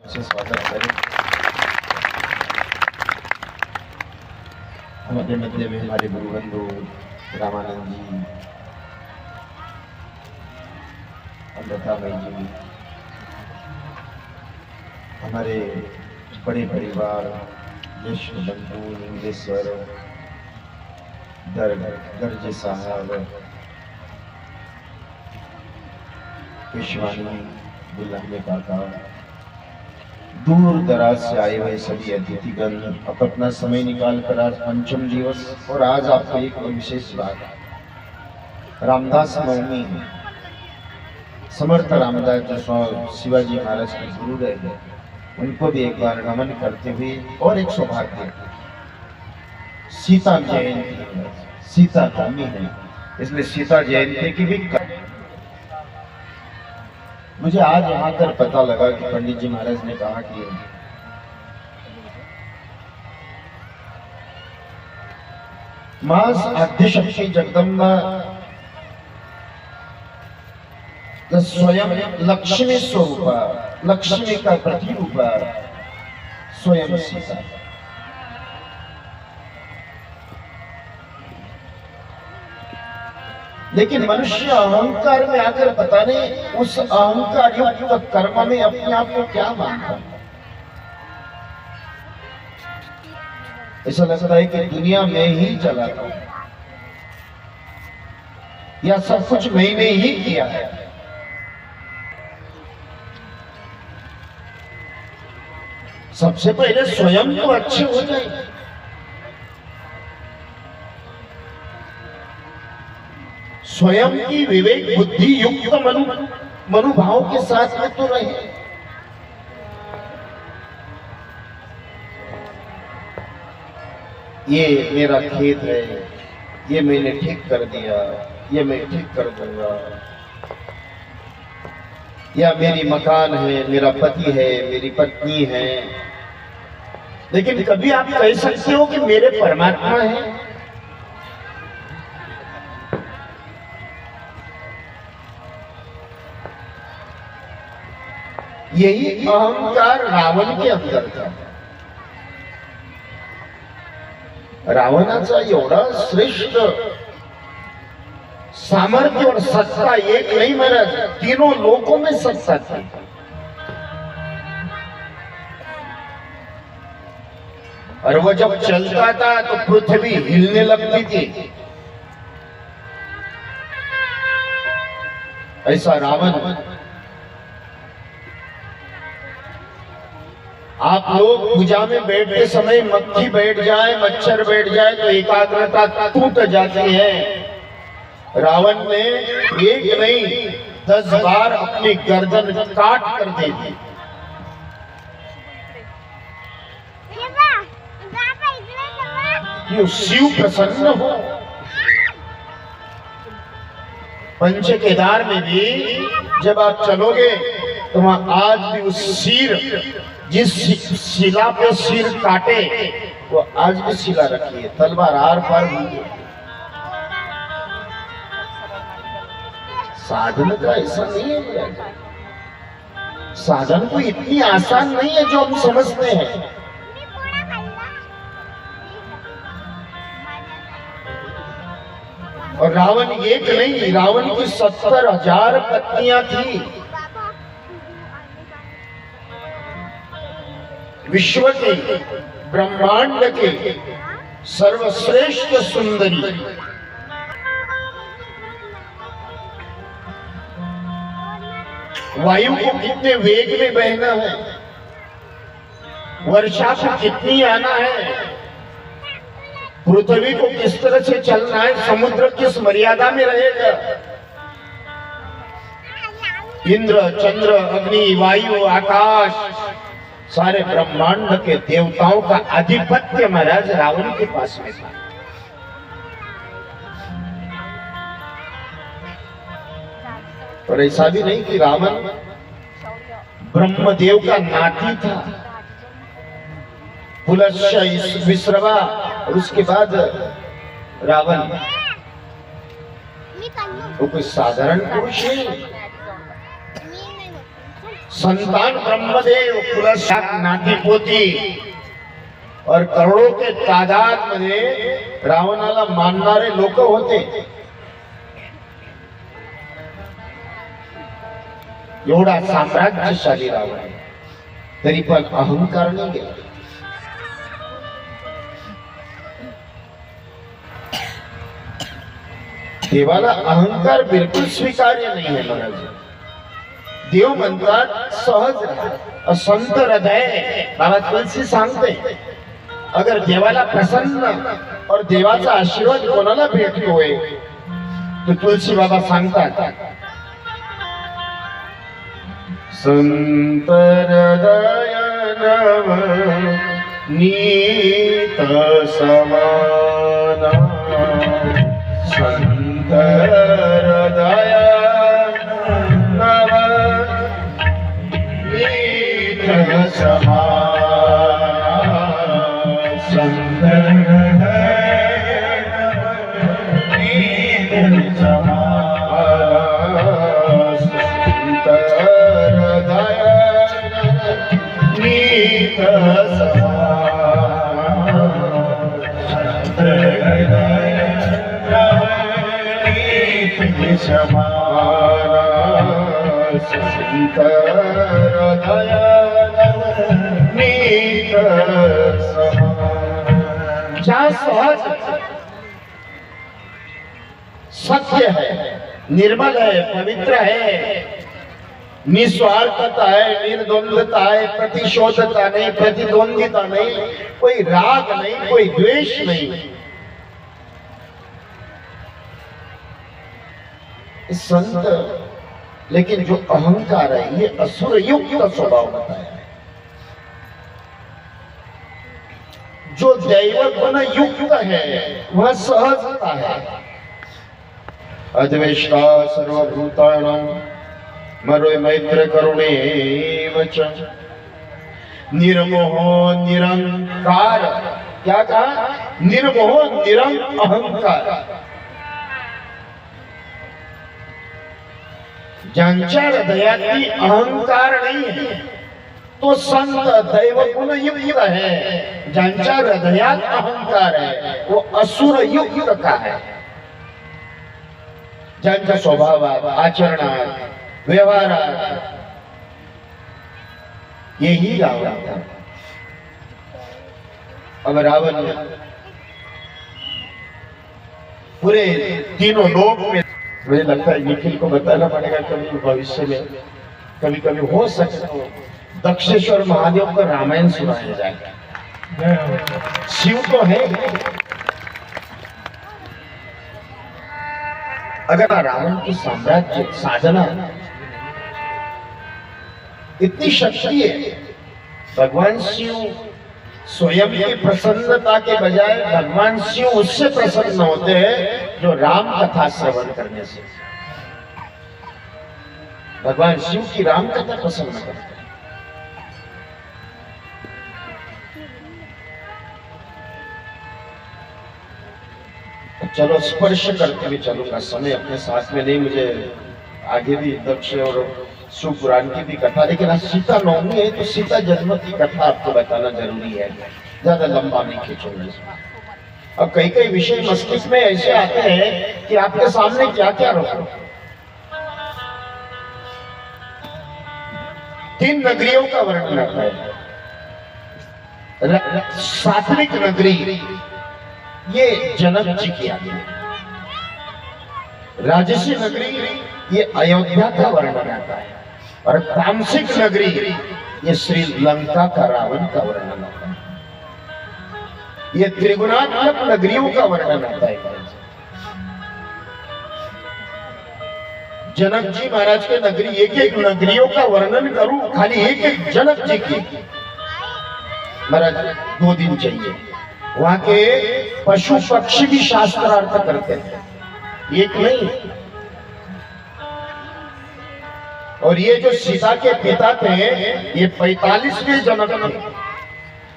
से स्वागत करें। हमारे मध्य में हमारे गुरु बंधु रामानंद जी, अमृतामय जी, हमारे बड़े परिवार यश बंधु लिंगेश्वर गर्ज साहब, विश्वानी बुल्लाने काका, दूर दराज से आए हुए सभी अतिथिगण, अब अपना समय निकाल कर आज पंचम दिवस और आज आपको एक विशेष बात, रामदास नवमी, समर्थ रामदास जो शिवाजी महाराज के गुरु रहे, उनको भी एक बार नमन करते हुए और एक सौभाग्य, सीता जयंती, सीता नवमी है, इसलिए सीता जयंती की भी मुझे आज यहाँ कर पता लगा कि पंडित जी महाराज ने कहा कि मास आद्यशक्ति जगदम्बा स्वयं लक्ष्मी स्वरूपा, लक्ष्मी का प्रतिरूपा स्वयं सीता। लेकिन मनुष्य अहंकार में आकर पता नहीं उस अहंकार युक्त कर्म में अपने आप को क्या मानता है। ऐसा लगता है कि दुनिया में ही चलाता हूं या सब कुछ मैंने ही किया है। सबसे पहले स्वयं तो अच्छे हो जाए, स्वयं की विवेक बुद्धि युक्त मनोभाव के साथ में तो रहे। ये मेरा खेत है, ये मैंने ठीक कर दिया, ये मैं ठीक कर दूंगा, या मेरी मकान है, मेरा पति है, मेरी पत्नी है। लेकिन कभी आप कह सकते हो कि मेरे परमात्मा है? यही अहंकार रावण के अंदर था। रावणाचा एवढा श्रेष्ठ सामर्थ्य और सत्ता एक नहीं महाराज, तीनों लोकों में सत्ता थी। और वो जब चलता था तो पृथ्वी हिलने लगती थी। ऐसा रावण। आप लोग पूजा में बैठते समय मक्खी बैठ जाए, मच्छर बैठ जाए तो एकाग्रता टूट जाती है। रावण ने एक नहीं 10 बार अपनी गर्दन काट कर दे दी। क्यों? शिव प्रसन्न हो। पंच केदार में भी जब आप चलोगे तो वहां आज भी उस सिर, जिस शिला पे सिर काटे वो आज भी शिला रखी है, तलवार आर पार हुई। साधन का ऐसा नहीं है, साधन को इतनी आसान नहीं है जो हम समझते हैं। और रावण एक नहीं, रावण की 70,000 पत्नियां थी। विश्व के, ब्रह्मांड के सर्वश्रेष्ठ सुंदरी। वायु को कितने वेग में बहना है, वर्षा को कितनी आना है, पृथ्वी को किस तरह से चलना है, समुद्र किस मर्यादा में रहेगा। इंद्र, चंद्र, अग्नि, वायु, आकाश, सारे ब्रह्मांड के देवताओं का आधिपत्य महाराज रावण के पास में था। और ऐसा भी नहीं कि रावण ब्रह्मदेव का नाती था। पुलस्त्य विश्रवा, और उसके बाद रावण, वो कोई साधारण पुरुष नहीं। संतान ब्रह्मदेव, कुलशाख नाती पोती और करोड़ों के तादाद मध्ये रावणाला मानणारे लोक होते. एवढा साम्राज्यशाली रावण तरी पण अहंकार नाही गेला. देवाला अहंकार बिलकुल स्वीकार्य नाही आहे महाराज. देव म्हणतात सहज राहा, संत हृदय. बाबा तुलसी सांगते अगर देवाला प्रसन्न और देवाचा आशीर्वाद कोणाला भेटतोय तो तुलसी बाबा सांगतात संत हृदय नीत समाना. संत हृदय नीत समाना. संत हृदय नीत समाना. संत हृदय नीत समाना. संत हृदय समाना. संत हृदय नीत समाना. क्या सहज सत्य है, निर्मल है, पवित्र है, निस्वार्थता है, निर्द्वंद्वता है, प्रतिशोधता नहीं, प्रतिद्वंदिता नहीं, कोई राग नहीं, कोई द्वेष नहीं. संत. लेकिन जो अहंकार है ये असुर युक्त स्वभाव बताया है. जो दैव गुण युक्त है वह सहजता है. अद्वेष्टा सर्वभूतानां मरो मैत्र करुणे वच. निर्मोह निरंकार. क्या कहा? निर्मोह निरंअहंकार. ज्यांच्या हृदयातली अहंकार नाही है तो संत दैव गुण युक्त है. ज्यांच्या हृदयात अहंकार है वो असुर युक्त का है. ज्यांच्या स्वभावात, आचरणात, व्यवहारात यही रावण था. अब रावण पूरे तीनों लोक में, मुझे लगता है निखिल को बताना पड़ेगा कभी भविष्य में, कभी कभी हो सकता हो दक्षेश्वर महादेव का रामायण सुनाया जाएगा. शिव तो है, अगर रावण की साम्राज्य साधना इतनी शक्ति है, भगवान शिव स्वयं की प्रसन्नता के बजाय भगवान शिव उससे प्रसन्न होते हैं जो राम कथा श्रवण करने से. भगवान शिव की राम कथा प्रसन्न करते हैं. चलो स्पर्श करते हुए चलूंगा, समय अपने साथ में नहीं. मुझे आगे भी दक्ष और शिवपुराण की भी कथा, लेकिन आज सीता नवमी है तो सीता जन्म की कथा आपको बताना जरूरी है. ज्यादा लंबा नहीं खींचूंगा. अब कई कई विषय मस्तिष्क में ऐसे आते हैं कि आपके सामने क्या क्या रखो. 3 नगरियों का वर्णन आता है. सात्विक नगरी ये जनक जी की आती है. राजसी नगरी ये अयोध्या का वर्णन आता है. और तामसिक नगरी ये श्रीलंका का रावण का वर्णन आता है. ये त्रिगुणात्मक नगरियों का वर्णन आता है. जनक जी महाराज के नगरी, एक एक नगरियों का वर्णन करूं खाली एक एक जनक जी की, महाराज 2 दिन चाहिए. वहां के पशु पक्षी भी शास्त्रार्थ करते हैं, एक नहीं. और ये जो सीता के पिता थे ये 45वें जनक थे.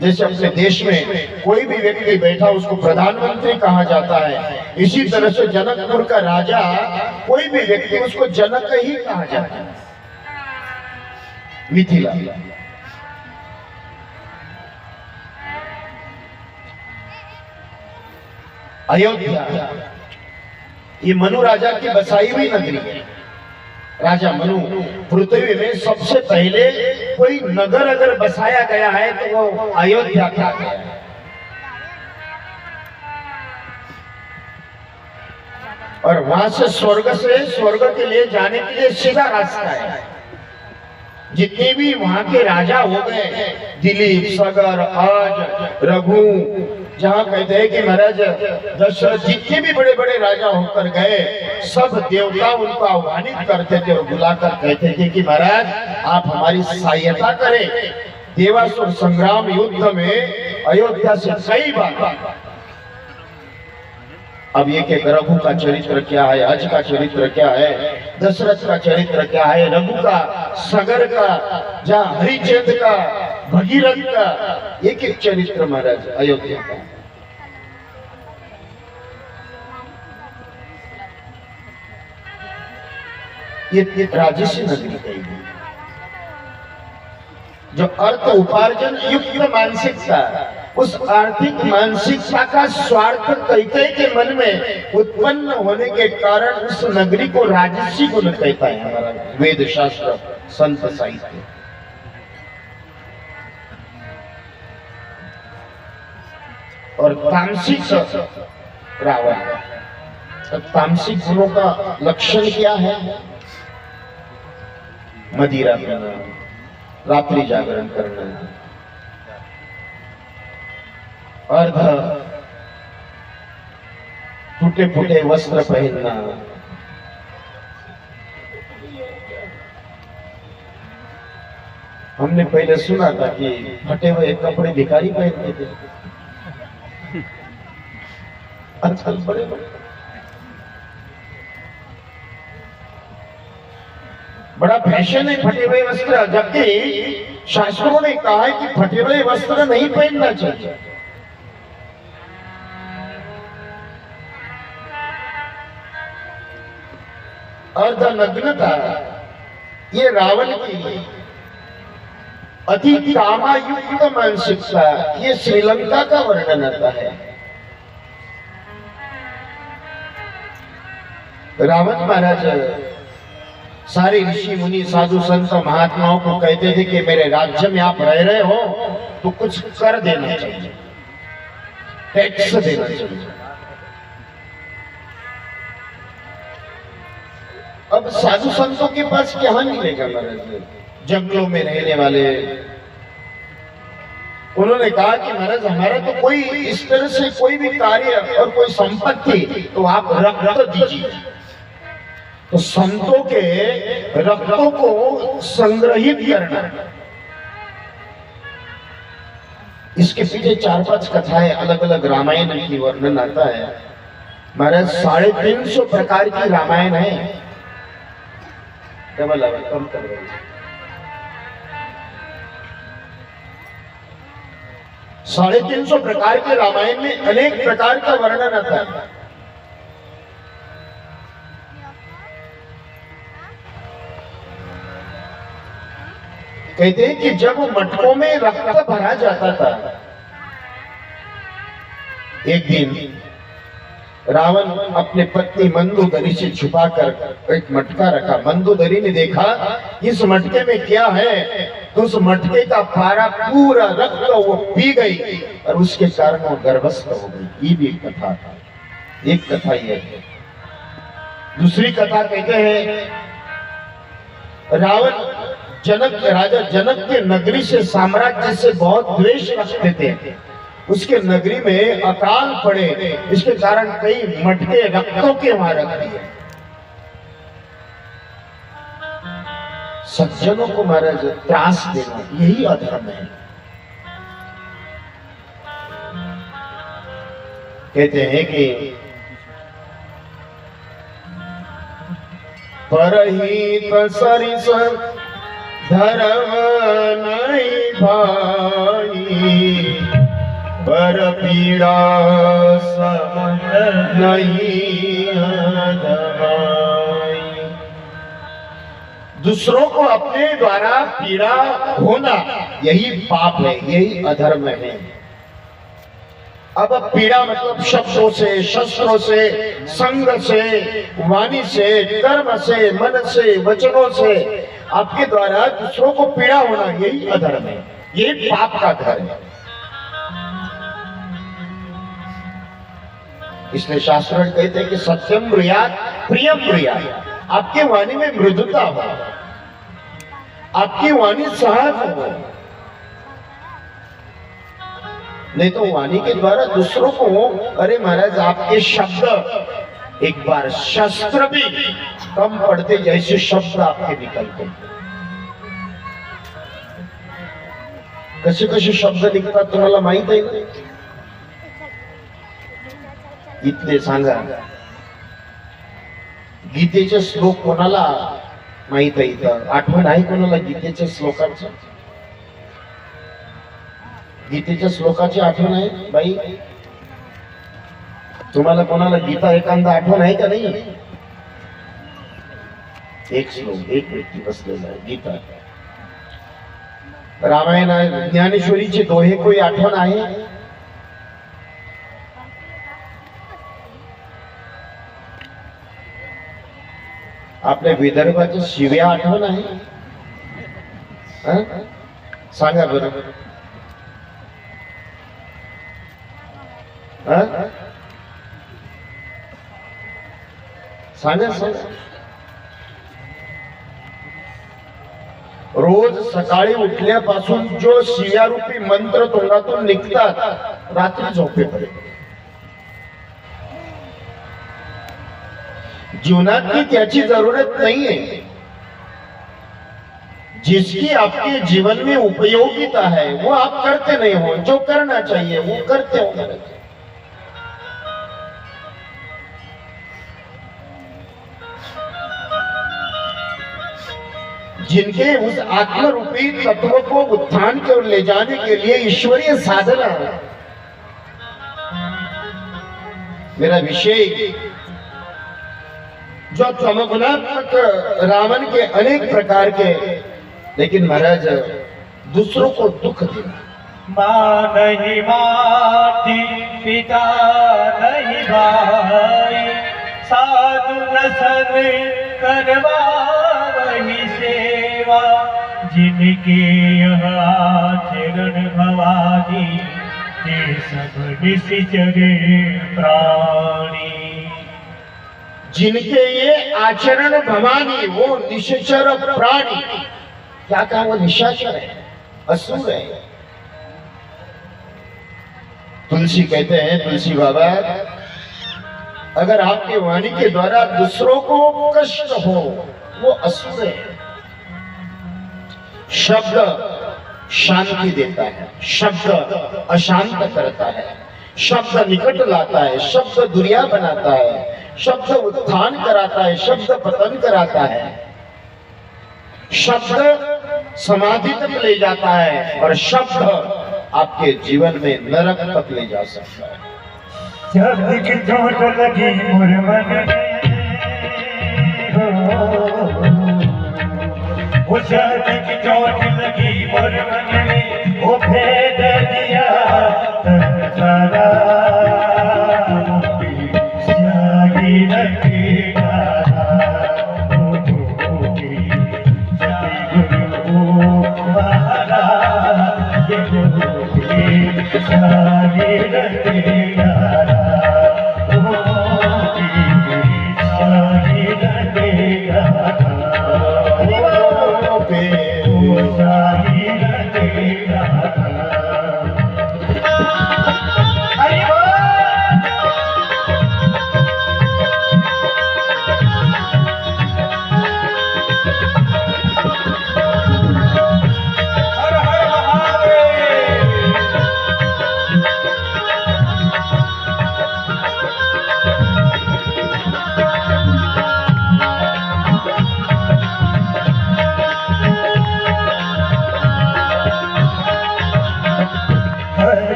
जैसे अपने देश में कोई भी व्यक्ति बैठा उसको प्रधानमंत्री कहा जाता है, इसी तरह से जनकपुर का राजा कोई भी व्यक्ति उसको जनक ही कहा जाता है. मिथिला। अयोध्या ये मनु राजा की बसाई हुई नगरी है। राजा मनु पृथ्वी में सबसे पहले कोई नगर अगर बसाया गया है तो वो अयोध्या का है। और वहां से स्वर्ग के लिए जाने के लिए सीधा रास्ता है। जितने भी वहां के राजा हो गए, दिलीप, सगर, आज, रघु, जहां कहते हैं कि महाराज दशरथ, जितने भी बड़े बड़े राजा होकर गए, सब देवता उनको आह्वानित करते थे और बुलाकर कहते थे कि महाराज आप हमारी सहायता करें। देवासुर संग्राम युद्ध में अयोध्या से कई बार। अब ये कि रघु का चरित्र क्या है, अज का चरित्र क्या है, दशरथ का चरित्र क्या है, रघु का, सगर का, जहाँ हरिचंद का, भगीरथ का, एक एक चरित्र महाराज अयोध्या का। ये राजसी नगरी कही, जो अर्थ उपार्जन युक्त मानसिकता, उस आर्थिक मानसिकता का स्वार्थ कैकेयी के मन में उत्पन्न होने के कारण उस नगरी को राजसी गुण कहता है हमारा वेद शास्त्र, संत साहित्य। और तामसिक रावण, तामसिक गुणों का लक्षण क्या है? मदिरा पीना, रात्रि जागरण करना, अर्ध टूटे फूटे वस्त्र पहनना, हमने पहले सुना था कि फटे हुए कपड़े भिखारी पहनते थे। आजकल बड़े बड़ा फैशन है फटे हुए वस्त्र, जबकि शास्त्रों ने कहा है कि फटे हुए वस्त्र नहीं पहनना चाहिए। अर्धनग्नता ये रावण की अति कामायुक्त मानसिकता, ये श्रीलंका का वर्णन आता है। रावण महाराज सारे ऋषि मुनि साधु संत महात्माओं को कहते थे कि मेरे राज्य में आप रह रहे हो तो कुछ कर देना चाहिए, टैक्स देना चाहिए। अब साधु संतों के पास क्या मिलेगा महाराज? जंगलों में रहने वाले, उन्होंने कहा कि महाराज हमारा तो कोई इस तरह से कोई भी कार्य और कोई संपत्ति तो आप रक्त दीजिए। तो संतों के रक्तों को संग्रहित करना, इसके पीछे 4-5 कथाएं अलग अलग रामायण की वर्णन आता है महाराज। 350 प्रकार की रामायण है। डबल कम कर रहे हैं। 350 प्रकार के रामायण में अनेक प्रकार का वर्णन आता है। कहते हैं कि जब मटकों में रक्त भरा जाता था, एक दिन रावण अपने पत्नी मंदोदरी से छुपाकर एक मटका रखा। मंदोदरी ने देखा इस मटके में क्या है, तो उस मटके का पारा पूरा रक्त वो पी गई और उसके कारण वो गर्भस्थ हो गई। ये भी एक कथा था, एक कथा ये है। दूसरी कथा कहते हैं रावण राजा जनक के नगरी से, साम्राज्य से बहुत द्वेष रखते थे। उसके नगरी में अकाल पड़े, इसके कारण कई मटके रक्तों के वहां रख दिए। सज्जनों को महाराज त्रास देना यही अधर्म है। कहते हैं कि परहित सरिस धर्म नहीं भाई, पर पीड़ा समझ नहीं दवाई। दूसरों को अपने द्वारा पीड़ा होना यही पाप है, यही अधर्म है। अब पीड़ा मतलब शब्दों से, शस्त्रों से, संग से, वाणी से, कर्म से, मन से, वचनों से आपके द्वारा दूसरों को पीड़ा होना यही अधर्म है, यही पाप का घर है। इसलिए शास्त्र कहते हैं कि सत्यम ब्रूयात् प्रियम ब्रूयात्, आपकी वाणी में मृदुता हो, आपकी वाणी सहज हो। नहीं तो वाणी के द्वारा दूसरों को, अरे महाराज आपके शब्द एक बार शस्त्र भी कम पड़ते जैसे शब्द आपके निकलते। कसे कसे शब्द निघतात तुम्हाला माहित आहे का? इथले सांगा, गीतेचे श्लोक कोणाला माहित आहे? इथं आठवण आहे कोणाला गीतेच्या श्लोकांचं? गीतेच्या श्लोकाची आठवण आहे बाई? तुम्हाला कोणाला गीता एखादा आठवण आहे का नाही? एक श्लोक, एक व्यक्ती बसलेला आहे गीता, रामायण, ज्ञानेश्वरीचे दोहे कोई आठवण आहे? आपल्या विदर्भाच्या शिव्या आठवण आहे? सांगा बरं. सांगा सांगा. रोज सकाळी उठल्यापासून जो शिव्यारूपी मंत्र तोंडातून निघतात रात्री झोपेपर्यंत, जीवनात की त्याची जरूरत नहीं है. जिसकी आपके जीवन में उपयोगिता है वो आप करते नहीं हो, जो करना चाहिए वो करते हो. जिनके उस आत्मरूपी तत्व को उत्थान की ओर ले जाने के लिए ईश्वरीय साधना, मेरा विषय जो तमगुणात्मक रावण के अनेक प्रकार के, लेकिन महाराज दूसरों को दुख देना. माँ नहीं माती, पिता नहीं भाई, साधु न सन करवा वही सेवा, जिनके यह आचरण भवानी, ते सब निश्चरे प्राणी. जिनके ये आचरण भवानी, वो निश्चर प्राणी. क्या कहा? वो निशाचर है, असुर है. तुलसी कहते हैं, तुलसी बाबा, अगर आपके वाणी के द्वारा दूसरों को कष्ट हो वो असुर है. शब्द शांति देता है, शब्द अशांत करता है, शब्द निकट लाता है, शब्द दुरिया बनाता है, शब्द उत्थान कराता है, शब्द पतन कराता है, शब्द समाधि तक ले जाता है, और शब्द आपके जीवन में नरक तक ले जा सकता है. शब्द की चोट लगी मोर मन में, वो शब्द की चोट लगी मोर मन में, वो भेद दिया सारा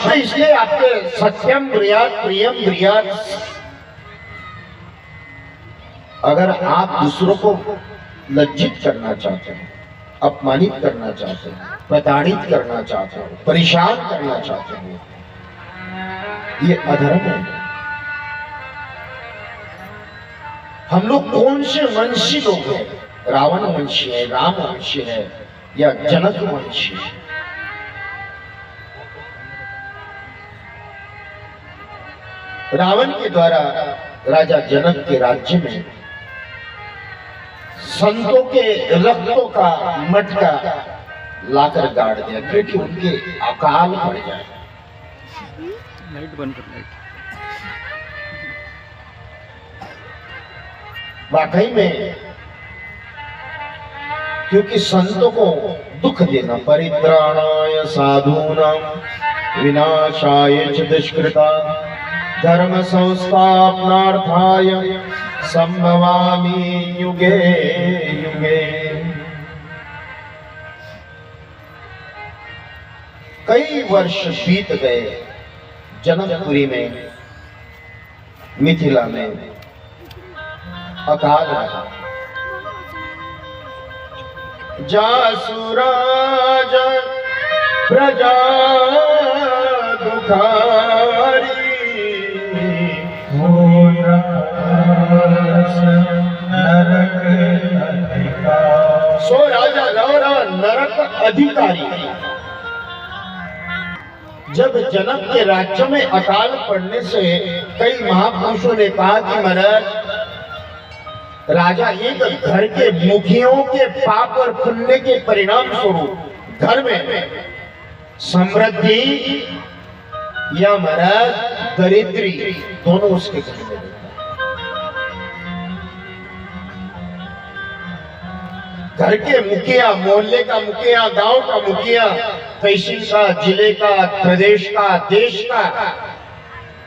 भक्त इसलिए आपके सत्यम ब्रियात प्रियम ब्रियात। अगर आप दूसरों को लज्जित करना चाहते हो, अपमानित करना चाहते हो, प्रताड़ित करना चाहते हो, परेशान करना चाहते हो, ये अधर्म है। हम लोग कौन से वंशी लोग हैं? रावण वंशी है, राम वंशी है या जनक वंशी है? रावण के द्वारा राजा जनक के राज्य में संतों के रक्तों का मटका लाकर गाड़ दिया क्योंकि उनके अकाल पड़ जाए। लाइट बंद कर, लाइट। वाकई में क्योंकि संतों को दुख देना, परित्राणाय साधूनां विनाशाय च दुष्कृता धर्म संस्थापनार्थाय संभवामि युगे युगे। कई वर्ष बीत गए जनकपुरी में, मिथिला में अकाल रहा। जासुराज प्रजा दुखारी सो राजा रौरा नरक अधिकारी। जब जनक के राज्य में अकाल पड़ने से कई महापुरुषों ने कहा कि महाराज, राजा एक घर के मुखियों के पाप और पुण्य के परिणाम स्वरूप घर में समृद्धि या महाराज दरिद्री दोनों उसके घर में रहता है। घर के मुखिया, मोहल्ले का मुखिया, गांव का मुखिया, तहसील का, जिले का, प्रदेश का, देश का,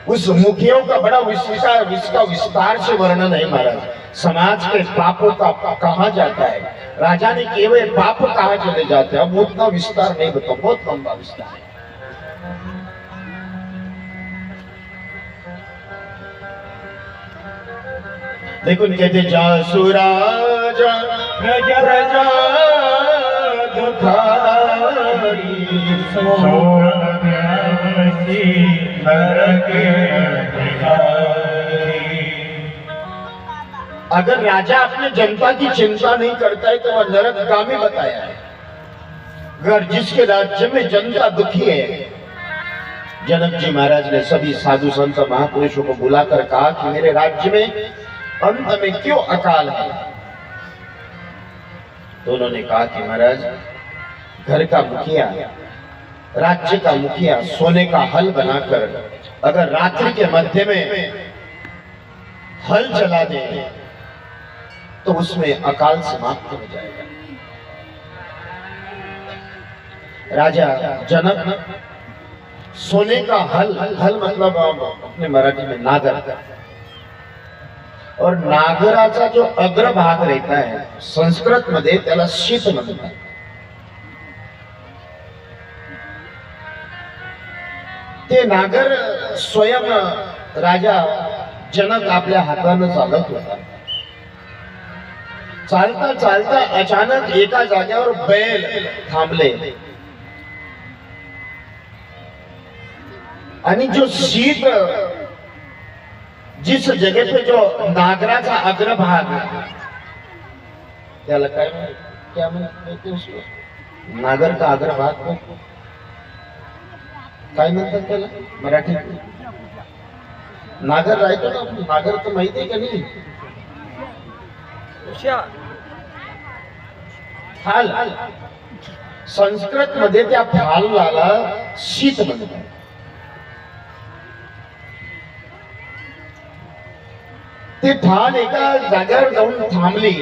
उस मुखियों का बड़ा विस्तार से वर्णन है महाराज। समाज के पापों का कहा जाता है, राजा ने केवल पाप कहा चले जाते हैं। अब उतना विस्तार नहीं बताओ, बहुत लंबा विस्तार है। देखो कहते जासुराज प्रजा दुखारी अगर राजा अपने जनता की चिंता नहीं करता है तो वह नरकगामी बताया है। अगर जिसके राज्य में जनता दुखी है, जनक जी महाराज ने सभी साधु संत महापुरुषों को बुलाकर कहा कि मेरे राज्य में अंत में क्यों अकाल है? तो उन्होंने कहा कि महाराज, घर का मुखिया, राज्य का मुखिया सोने का हल बनाकर अगर रात्रि के मध्य में हल चला दे तो उसमें अकाल समाप्त हो जाएगा। राजा जनक सोने का हल मतलब अपने मराठी में नागर, और नागराचा जो अग्रभाग रहता है संस्कृत मध्ये त्याला शीत म्हणतात। ते नागर स्वयं राजा जनक आपल्या हाताने चालत होता। चालता चालता अचानक एका जागेवर बैल थांबले आणि जो शीत, जिस जगह पे जो नागराचा अग्रभाग, त्याला क्या म्हणते उसको, नागर का अग्रभाग को काय म्हणतात त्याला मराठीत? नागर राहतो ना, नागर तर माहिती आहे का नाही? फाल, संस्कृत मध्ये त्या फालाला शीत म्हणतात। ते फाल एका जागेवर जाऊन थांबली,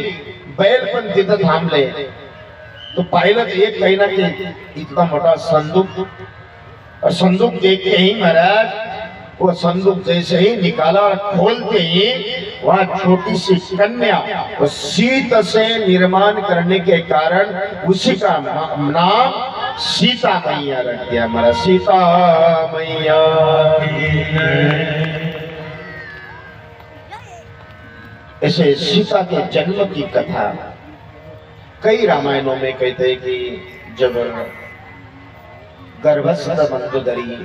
बैल पण तिथं थांबले। तो पाहिलं एक काही ना काही इतना मोठा संदूक, और संदूक देखते ही महाराज वो संदूक जैसे ही निकाला और खोलते ही वह छोटी सी कन्या वो शीत से निर्माण करने के कारण उसी का नाम सीता मैया रख दिया हमारा सीता मैया की जय। ऐसे सीता के जन्म की कथा कई रामायणों में कहते हैं कि जब गर्भस्थ मंदोदरी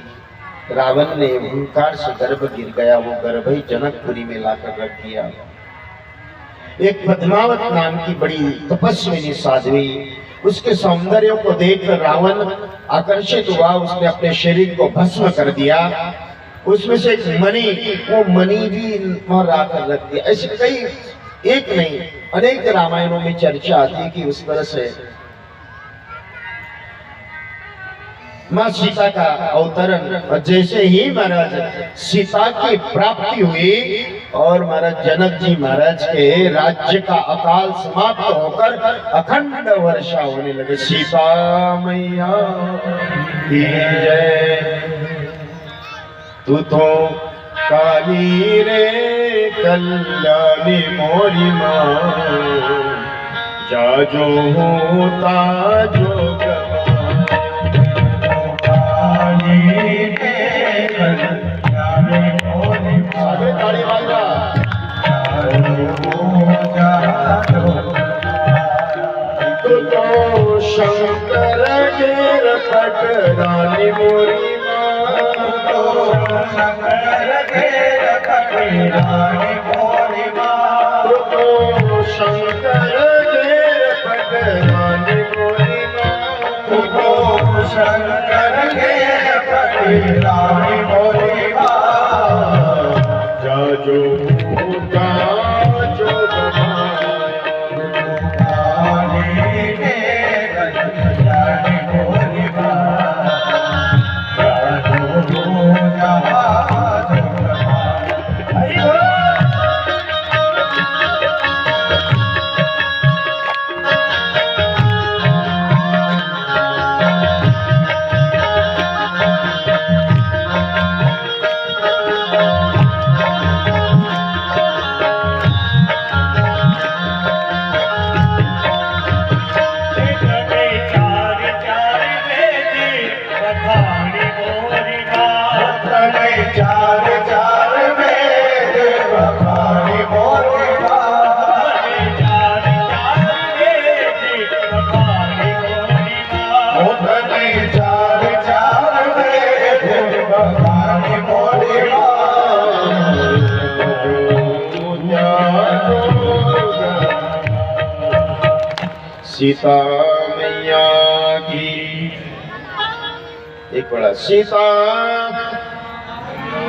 रावण ने हुंकार से गर्भ गिर गया, वो गर्भ ही जनकपुरी में लाकर रख दिया। एक पद्मावत नाम की बड़ी तपस्विनी साध्वी, उसके सौंदर्य को देखकर रावण आकर्षित हुआ, उसने अपने शरीर को भस्म कर दिया। उसमें से एक मणि, वो मणि भी वहां लाकर रख दिया। ऐसे कई, एक नहीं अनेक रामायणों में चर्चा आती है कि उस तरह से मां सीता का अवतरण, और जैसे ही महाराज सीता की प्राप्ति हुई और महाराज जनक जी महाराज के राज्य का अकाल समाप्त होकर अखंड वर्षा होने लगे। सीता मैया की जय। तू तो काली रे कल्याणी मोरी माँ, जा जो होता जो तो शंकर घेर पट रानी मोरी माँ, शंकर घेर पट रानी मोरी माँ, तो शंकर घेर पट रानी मोरी माँ, तो शंकर घेर पट रानी मोरी माँ, जा जो होता जो सीता मैया की। एक बड़ा सीता